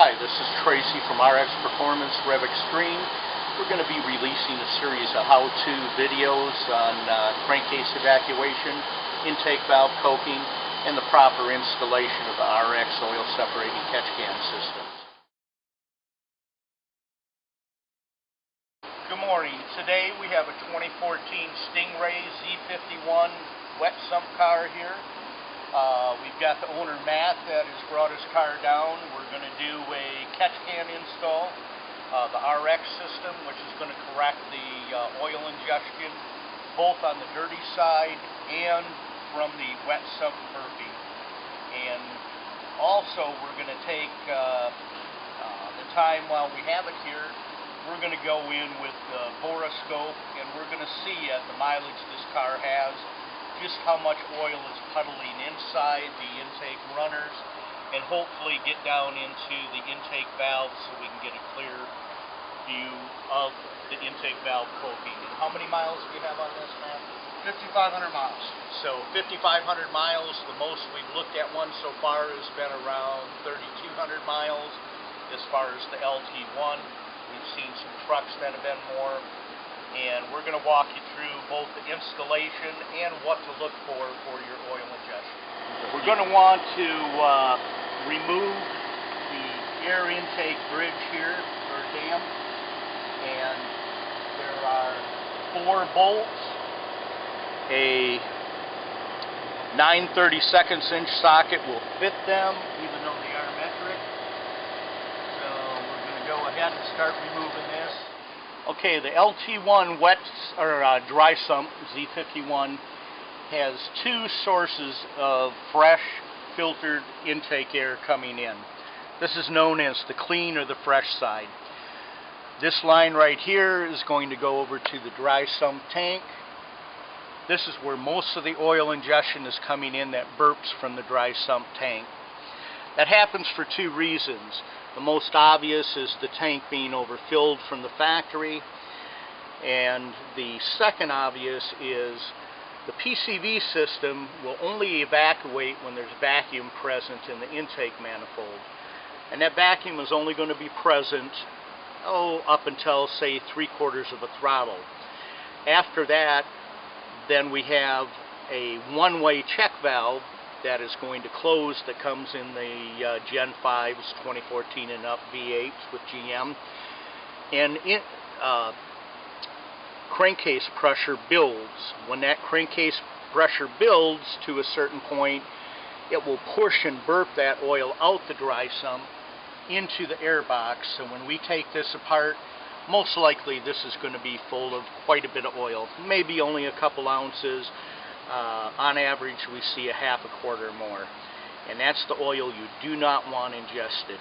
Hi, this is Tracy from RX Performance Rev Extreme. We're going to be releasing a series of how-to videos on crankcase evacuation, intake valve coking, and the proper installation of the RX oil separating catch can systems. Good morning. Today we have a 2014 Stingray Z51 wet sump car here. We've got the owner Matt that has brought his car down. We're going to do a catch can install, the RX system, which is going to correct the oil ingestion both on the dirty side and from the wet sump burping. And also we're going to take the time while we have it here, we're going to go in with the borescope and we're going to see at the mileage this car has just how much oil is puddling inside the intake runners, and hopefully get down into the intake valve so we can get a clear view of the intake valve coking. And how many miles do you have on this, Matt? 5,500 miles. So 5,500 miles. The most we've looked at one so far has been around 3,200 miles as far as the LT1. We've seen some trucks that have been more. And we're going to walk you through both the installation and what to look for your oil ingestion. We're going to want to remove the air intake bridge here, or dam, and there are 4 bolts, a 9/32 socket will fit them, even though they are metric. So we're going to go ahead and start removing this. Okay, the LT1 wet or dry sump Z51 has 2 sources of fresh filtered intake air coming in. This is known as the clean or the fresh side. This line right here is going to go over to the dry sump tank. This is where most of the oil ingestion is coming in that burps from the dry sump tank. That happens for 2 reasons. The most obvious is the tank being overfilled from the factory, and the second obvious is the PCV system will only evacuate when there's vacuum present in the intake manifold. And that vacuum is only going to be present, up until say 3/4 of a throttle. After that, then we have a one-way check valve that is going to close, that comes in the Gen 5s 2014 and up V8s with GM, and crankcase pressure builds. When that crankcase pressure builds to a certain point, it will push and burp that oil out the dry sump into the air box. So when we take this apart, most likely this is going to be full of quite a bit of oil, maybe only a couple ounces. On average, we see a half a quart or more, and that's the oil you do not want ingested.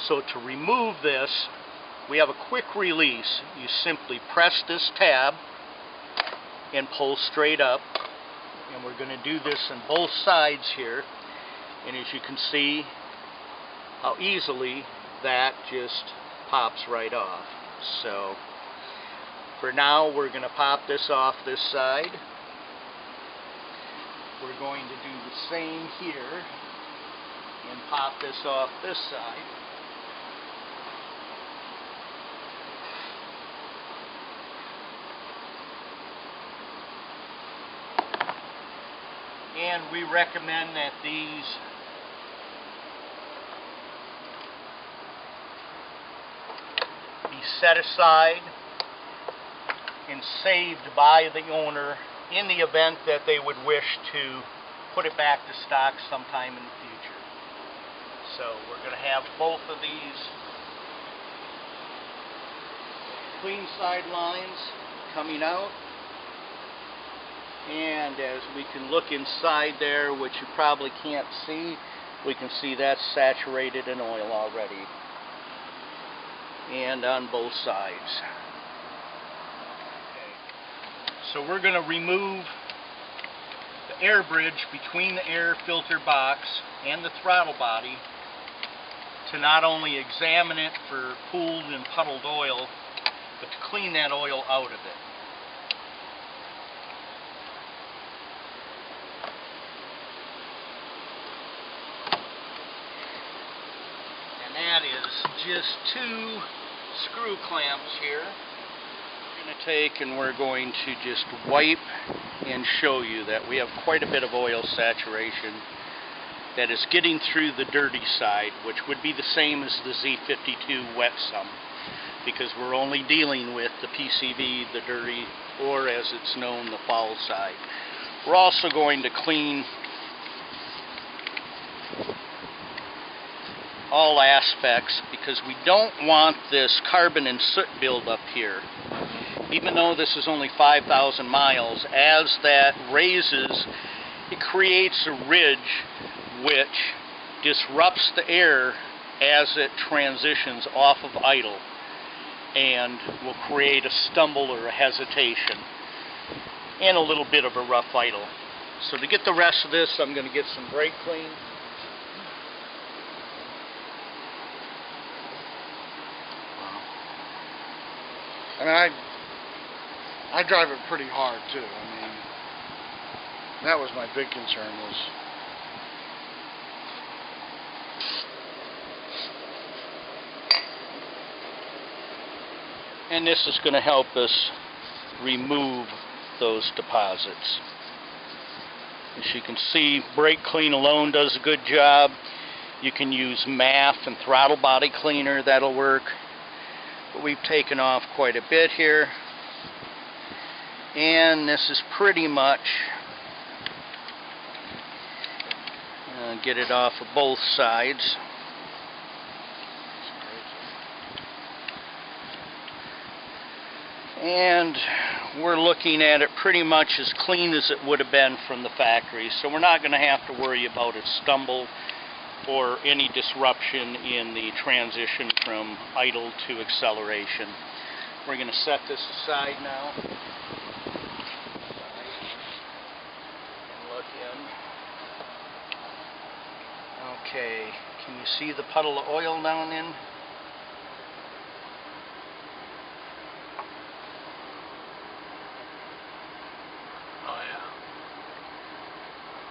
So to remove this, we have a quick release. You simply press this tab and pull straight up, and we're going to do this on both sides here, and as you can see how easily that just pops right off. So for now, we're going to pop this off this side. We're going to do the same here and pop this off this side. And we recommend that these be set aside and saved by the owner in the event that they would wish to put it back to stock sometime in the future. So we're going to have both of these clean side lines coming out, and as we can look inside there, which you probably can't see, we can see that's saturated in oil already, and on both sides. So we're going to remove the air bridge between the air filter box and the throttle body to not only examine it for pooled and puddled oil, but to clean that oil out of it. And that is just 2 screw clamps here. We're going to take and we're going to just wipe and show you that we have quite a bit of oil saturation that is getting through the dirty side, which would be the same as the Z52 wet sump, because we're only dealing with the PCV, the dirty, or as it's known, the foul side. We're also going to clean all aspects because we don't want this carbon and soot buildup here. Even though this is only 5,000 miles, as that raises, it creates a ridge which disrupts the air as it transitions off of idle and will create a stumble or a hesitation and a little bit of a rough idle. So to get the rest of this, I'm going to get some brake clean. I mean, I drive it pretty hard too. I mean, that was my big concern was and this is going to help us remove those deposits. As you can see, brake clean alone does a good job. You can use MAF and throttle body cleaner, that'll work. But we've taken off quite a bit here. And this is pretty much get it off of both sides. And we're looking at it pretty much as clean as it would have been from the factory, so we're not going to have to worry about a stumble or any disruption in the transition from idle to acceleration. We're going to set this aside now and look in. Okay, can you see the puddle of oil down in?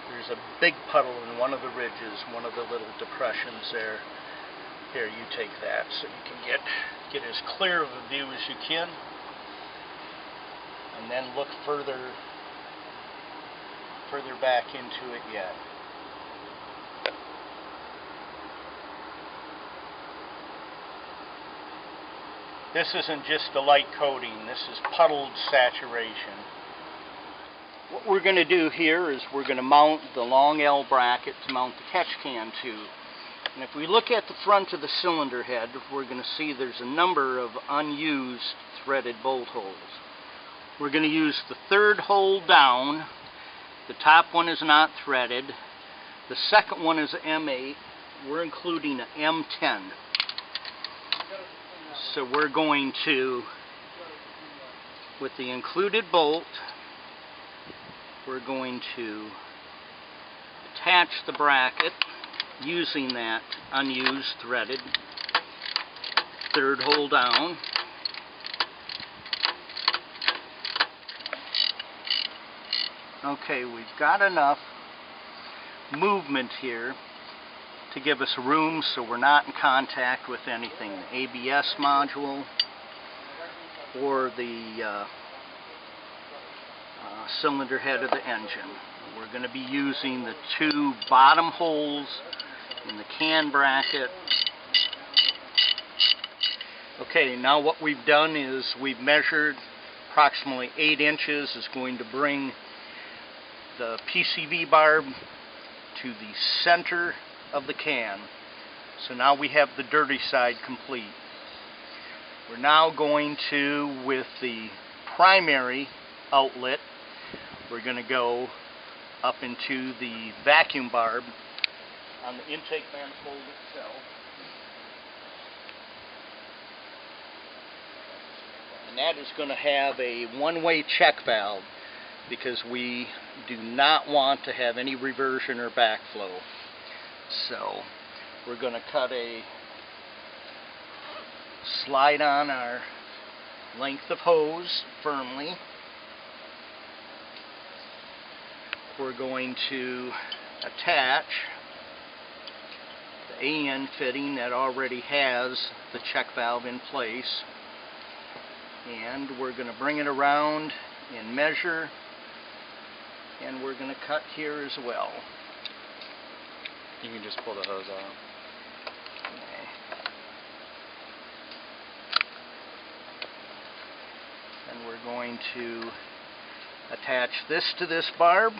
There's a big puddle in one of the ridges, one of the little depressions there. Here, you take that so you can get as clear of a view as you can. And then look further back into it yet. This isn't just a light coating, this is puddled saturation. What we're going to do here is we're going to mount the long L bracket to mount the catch can to. And if we look at the front of the cylinder head, we're going to see there's a number of unused threaded bolt holes. We're going to use the third hole down. The top one is not threaded. The second one is an M8. We're including an M10. So we're going to, with the included bolt, we're going to attach the bracket using that unused threaded third hole down. Okay, we've got enough movement here to give us room so we're not in contact with anything, the ABS module or the cylinder head of the engine. We're going to be using the 2 bottom holes in the can bracket. Okay, now what we've done is we've measured approximately 8 inches is going to bring the PCV barb to the center of the can. So now we have the dirty side complete. We're now going to, with the primary outlet, we're going to go up into the vacuum barb on the intake manifold itself. And that is going to have a one-way check valve because we do not want to have any reversion or backflow. So we're going to cut a slide on our length of hose firmly. We're going to attach AN fitting that already has the check valve in place. And we're going to bring it around and measure, and we're going to cut here as well. You can just pull the hose out. Okay. And we're going to attach this to this barb.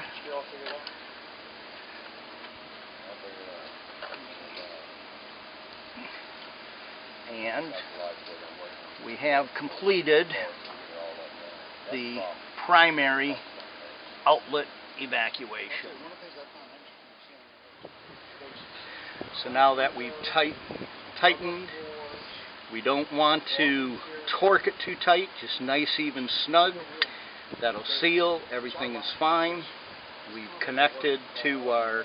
And we have completed the primary outlet evacuation. So now that we've tightened, we don't want to torque it too tight, just nice even snug. That'll seal, everything is fine. We've connected to our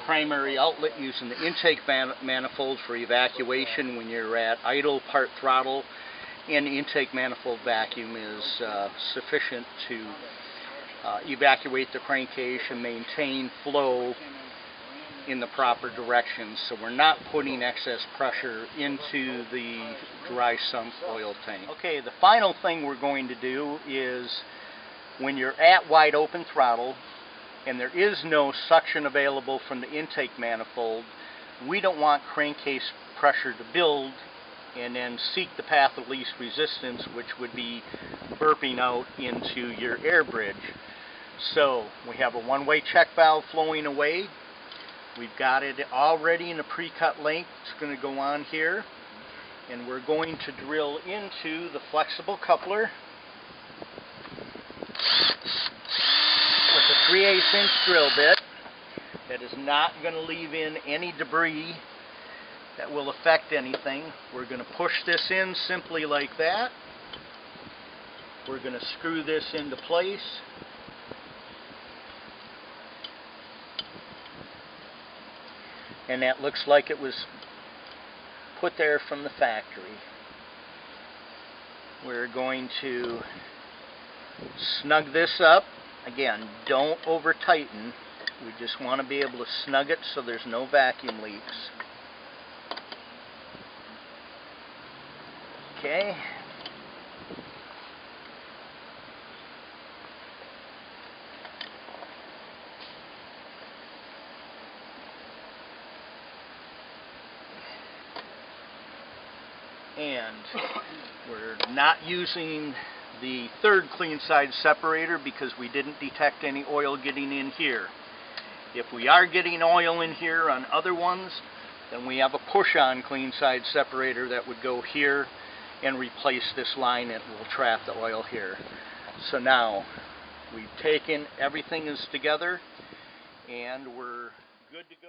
primary outlet using the intake manifold for evacuation when you're at idle part throttle, and the intake manifold vacuum is sufficient to evacuate the crankcase and maintain flow in the proper direction, so we're not putting excess pressure into the dry sump oil tank. Okay, the final thing we're going to do is, when you're at wide open throttle and there is no suction available from the intake manifold, we don't want crankcase pressure to build and then seek the path of least resistance, which would be burping out into your air bridge. So we have a one-way check valve flowing away. We've got it already in a pre-cut length. It's going to go on here, and we're going to drill into the flexible coupler with a 3/8 inch drill bit that is not going to leave in any debris that will affect anything. We're going to push this in simply like that. We're going to screw this into place. And that looks like it was put there from the factory. We're going to snug this up. Again, don't over tighten. We just want to be able to snug it so there's no vacuum leaks. Okay. And we're not using the third clean side separator because we didn't detect any oil getting in here. If we are getting oil in here on other ones, then we have a push-on clean side separator that would go here and replace this line that will trap the oil here. So now we've taken everything is together and we're good to go.